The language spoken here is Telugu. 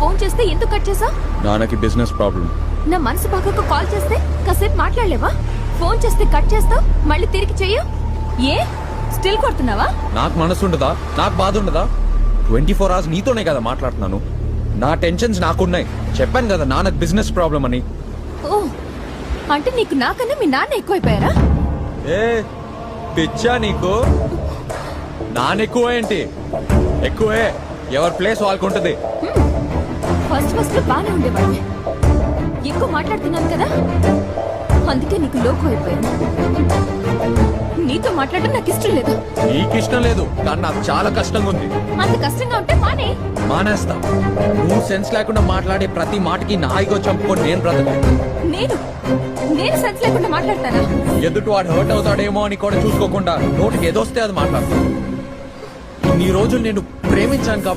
ఫోన్ చేస్తే ఎందుకు కట్ చేసా? నాన్నకి బిజినెస్ ప్రాబ్లం. నా మనసు బాగోక కాల్ చేస్తే కాసేపు మాట్లాడలేవా? ఫోన్ చేస్తే కట్ చేస్తావు, మళ్ళీ తిరిగి చెయ్యు. ఏ స్టిల్ కొడుతున్నావా? నాకు మనసు ఉండదా? నాకు బాధ ఉండదా? 24 hours నీతోనే కదా మాట్లాడుతున్నాను. నా టెన్షన్స్ నాకున్నాయి. చెప్పాను కదా నాన్నకు బిజినెస్ ప్రాబ్లం అని. ఓ, అంటే నీకు నాకన్నా మీ నాన్న ఎక్కువైపోయారా? ఏ పిచ్చా నీకు? నాన్న ఎక్కువ ఏంటి? ఎక్కువే. ఎవరి ప్లేస్ వాళ్ళకుంటది. ఫస్ట్ బానే ఉండేవాడిని. ఎక్కువ మాట్లాడుతున్నాను కదా, అందుకే నీకు లోకం అయిపోయాను. నీతో మాట్లాడడం నాకు ఇష్టం లేదు. నీకు ఇష్టం లేదు కానీ నాకు చాలా కష్టంగా ఉంది. అంత కష్టంగా ఉంటే మానేస్తా. నువ్వు సెన్స్ లేకుండా మాట్లాడే ప్రతి మాటకి నా ఈగో చంపుకొని నేను బ్రతకను. నేను సెన్స్ లేకుండా మాట్లాడతానా? ఎదుటి వాడు హర్ట్ అవుతాడేమో అని కూడా చూసుకోకుండా నోటికి ఏదొస్తే అది మాట్లాడతాను. ఇన్ని రోజులు నేను ప్రేమించాను కాబట్టి